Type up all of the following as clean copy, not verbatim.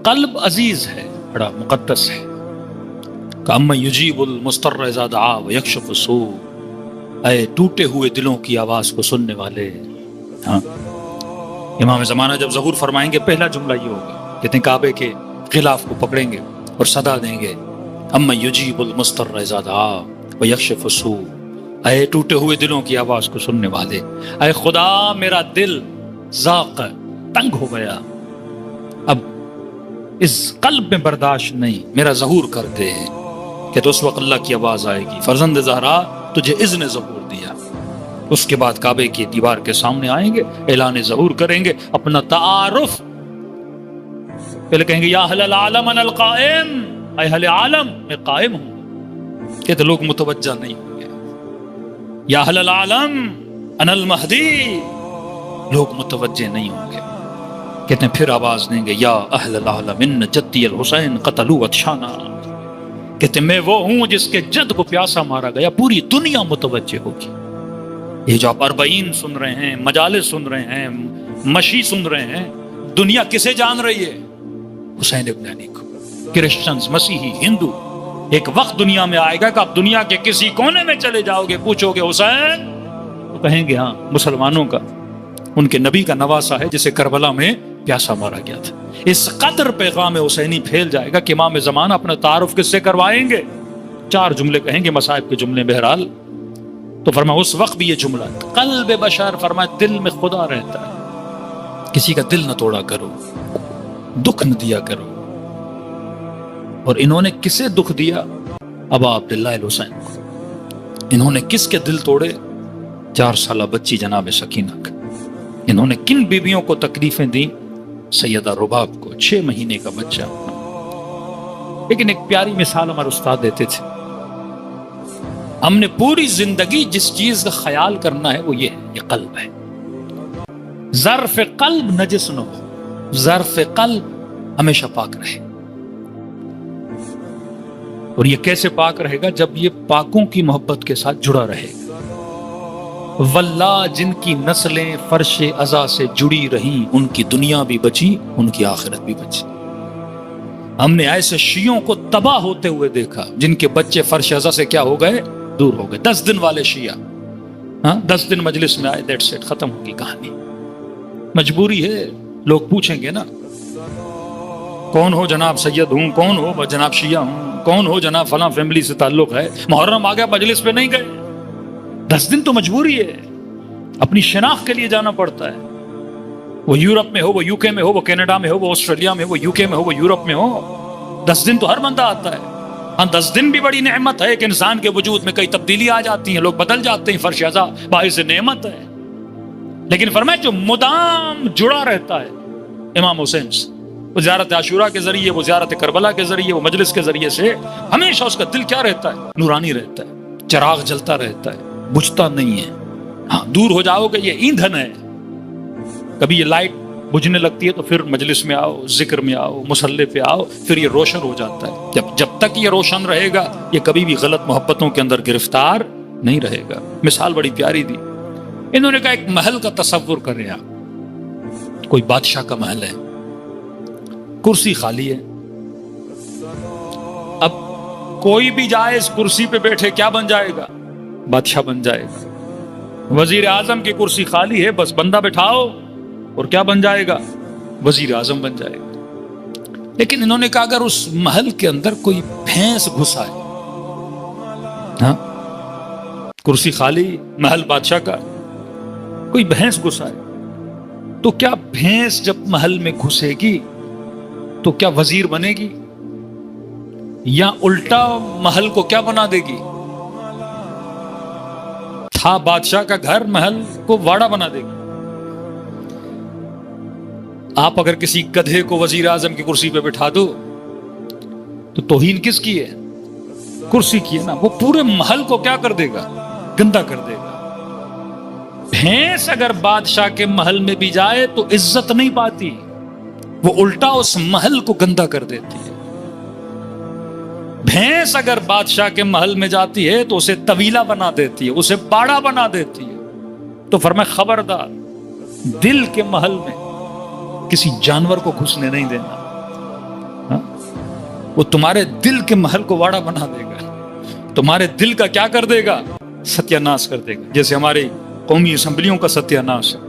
قلب عزیز ہے، بڑا مقدس ہے. کأمن یجیب المضطر اذا دعا ویکشف السوء، اے ٹوٹے ہوئے دلوں کی آواز کو سننے والے. ہاں، امام زمانہ جب ظہور فرمائیں گے پہلا جملہ یہ ہوگا، کہتے ہیں کعبے کے غلاف کو پکڑیں گے اور صدا دیں گے، امن یجیب المضطر اذا دعا ویکشف السوء، اے ٹوٹے ہوئے دلوں کی آواز کو سننے والے. اے خدا میرا دل ذاق تنگ ہو گیا، اب اس قلب میں برداشت نہیں، میرا ظہور کر دے. کہ تو اس وقت اللہ کی آواز آئے گی، فرزند زہرا تجھے اذن ظہور دیا. اس کے بعد کعبے کی دیوار کے سامنے آئیں گے، اعلان ظہور کریں گے، اپنا تعارف پہلے کہیں گے یا اہل العالم انا القائم، اے اہل عالم میں قائم ہوں. کہتے لوگ متوجہ نہیں ہوں گے. یا اہل العالم انا المہدی، لوگ متوجہ نہیں ہوں گے. کہتے ہیں پھر آواز دیں گے یا اہل العالم ان جدی الحسین قتلوا عطشانا، کہتے ہیں میں وہ ہوں جس کے جد کو پیاسا مارا گیا. پوری دنیا متوجہ ہوگی. یہ جو آپ اربعین سن رہے ہیں، مجالس سن رہے ہیں، مشی سن رہے ہیں، دنیا کسے جان رہی ہے؟ حسین ابن علی کو. کرسچنز، مسیحی، ہندو، ایک وقت دنیا میں آئے گا کہ آپ دنیا کے کسی کونے میں چلے جاؤ گے، پوچھو گے حسین، تو کہیں گے ہاں مسلمانوں کا، ان کے نبی کا نواسا ہے جسے کربلا میں پیاسا مارا گیا تھا. اس قدر پیغام حسینی پھیل جائے گا کہ امام زمانہ اپنا تعارف کس سے کروائیں گے؟ 4 جملے کہیں گے، مصائب کے جملے بہرحال. تو فرمایا اس وقت بھی یہ جملہ، قلب بشر، فرمایا دل میں خدا رہتا ہے، کسی کا دل نہ توڑا کرو، دکھ نہ دیا کرو. اور انہوں نے کسے دکھ دیا؟ ابا عبداللہ الحسین کو. انہوں نے کس کے دل توڑے؟ 4 سالہ بچی جناب سکینہ کا. انہوں نے کن بیویوں کو تکلیفیں دیں؟ سیدہ رباب کو، 6 مہینے کا بچہ. لیکن ایک پیاری مثال ہمارے استاد دیتے تھے، ہم نے پوری زندگی جس چیز کا خیال کرنا ہے وہ یہ ہے، یہ قلب ہے. ظرف قلب نجس نہ ہو، ظرف قلب ہمیشہ پاک رہے. اور یہ کیسے پاک رہے گا؟ جب یہ پاکوں کی محبت کے ساتھ جڑا رہے گا. واللہ جن کی نسلیں فرش ازا سے جڑی رہیں، ان کی دنیا بھی بچی، ان کی آخرت بھی بچی. ہم نے ایسے شیعوں کو تباہ ہوتے ہوئے دیکھا جن کے بچے فرش ازا سے کیا ہو گئے؟ دور ہو گئے. 10 دن والے شیعہ، ہاں 10 دن مجلس میں آئے، دیٹس اٹ، ختم ہوگی کہانی. مجبوری ہے، لوگ پوچھیں گے نا کون ہو جناب؟ سید ہوں. کون ہو جناب؟ شیعہ ہوں. کون ہو جناب؟ فلاں فیملی سے تعلق ہے. محرم آ گیا، مجلس پہ نہیں گئے. 10 دن تو مجبوری ہے، اپنی شناخت کے لیے جانا پڑتا ہے. وہ یورپ میں ہو، وہ یو کے میں ہو، وہ کینیڈا میں ہو، وہ آسٹریلیا میں ہو، وہ یو کے میں ہو، وہ یورپ میں ہو. 10 دن تو ہر بندہ آتا ہے. ہاں 10 دن بھی بڑی نعمت ہے کہ انسان کے وجود میں کئی تبدیلی آ جاتی ہیں، لوگ بدل جاتے ہیں. فرش ازا باعث نعمت ہے. لیکن فرمایا جو مدام جڑا رہتا ہے امام حسین سے، وہ زیارت عاشورہ کے ذریعے، وہ زیارت کربلا کے ذریعے، وہ مجلس کے ذریعے سے، ہمیشہ اس کا دل کیا رہتا ہے؟ نورانی رہتا ہے، چراغ جلتا رہتا ہے، بجھتا نہیں ہے. ہاں دور ہو جاؤ گے، یہ ایندھن ہے. کبھی یہ لائٹ بجھنے لگتی ہے تو پھر مجلس میں آؤ، ذکر میں آؤ، مصلی پہ آؤ، پھر یہ روشن ہو جاتا ہے. جب تک یہ روشن رہے گا، یہ کبھی بھی غلط محبتوں کے اندر گرفتار نہیں رہے گا. مثال بڑی پیاری دی. انہوں نے کہا ایک محل کا تصور کریں آپ، کوئی بادشاہ کا محل ہے، کرسی خالی ہے. اب کوئی بھی جائے اس کرسی پہ بیٹھے، کیا بن جائے گا؟ بادشاہ بن جائے گا. وزیر اعظم کی کرسی خالی ہے، بس بندہ بٹھاؤ اور کیا بن جائے گا؟ وزیر اعظم بن جائے گا. لیکن انہوں نے کہا اگر اس محل کے اندر کوئی بھینس گھس آئے، ہاں کرسی خالی، محل بادشاہ کا، کوئی بھینس گھس آئے تو کیا بھینس جب محل میں گھسے گی تو کیا وزیر بنے گی؟ یا الٹا محل کو کیا بنا دے گی؟ تھا بادشاہ کا گھر، محل کو واڑہ بنا دے گی. آپ اگر کسی گدھے کو وزیر اعظم کی کرسی پہ بٹھا دو تو توہین کس کی ہے؟ کرسی کی ہے نا. وہ پورے محل کو کیا کر دے گا؟ گندا کر دے گا. بھینس اگر بادشاہ کے محل میں بھی جائے تو عزت نہیں پاتی، وہ الٹا اس محل کو گندا کر دیتی ہے. بھینس اگر بادشاہ کے محل میں جاتی ہے تو اسے طویلہ بنا دیتی ہے، اسے باڑا بنا دیتی ہے. تو فرمایا خبردار دل کے محل میں کسی جانور کو گھسنے نہیں دینا. وہ تمہارے دل کے محل کو واڑا بنا دے گا، تمہارے دل کا کیا کر دے گا؟ ستیہ ناش کر دے گا. جیسے ہماری قومی اسمبلیوں کا ستیہ ناش ہے،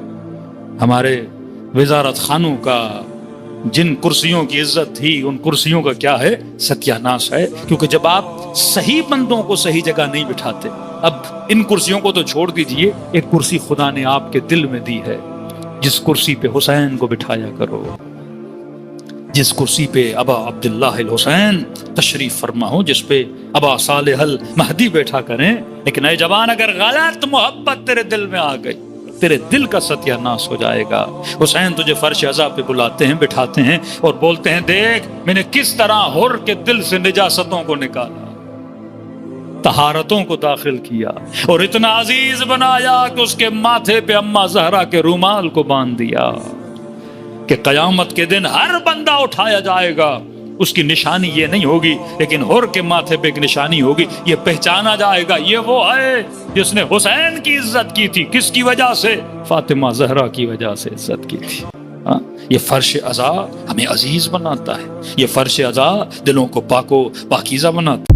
ہمارے وزارت خانوں کا، جن کرسیوں کی عزت تھی ان کرسیوں کا کیا ہے؟ ستیہ ناش ہے. کیونکہ جب آپ صحیح بندوں کو صحیح جگہ نہیں بٹھاتے. اب ان کرسیوں کو تو چھوڑ دیجئے، ایک کرسی خدا نے آپ کے دل میں دی ہے، جس کرسی پہ حسین کو بٹھایا کرو، جس کرسی پہ ابا عبداللہ الحسین تشریف فرما ہو، جس پہ ابا صالح المہدی بیٹھا کریں. لیکن اے جوان، اگر غلط محبت تیرے دل میں آ گئی، تیرے دل کا ستیہ ناش ہو جائے گا. حسین تجھے فرش عزا پہ بلاتے ہیں، بٹھاتے ہیں اور بولتے ہیں دیکھ میں نے کس طرح حر کے دل سے نجاستوں کو نکالا، طہارتوں کو داخل کیا اور اتنا عزیز بنایا کہ اس کے ماتھے پہ اما زہرا کے رومال کو باندھ دیا کہ قیامت کے دن ہر بندہ اٹھایا جائے گا، اس کی نشانی یہ نہیں ہوگی لیکن حر کے ماتھے پہ ایک نشانی ہوگی، یہ پہچانا جائے گا یہ وہ ہے جس نے حسین کی عزت کی تھی. کس کی وجہ سے؟ فاطمہ زہرا کی وجہ سے عزت کی تھی. یہ فرش عزا ہمیں عزیز بناتا ہے، یہ فرش عزا دلوں کو پاک و پاکیزہ بناتا ہے.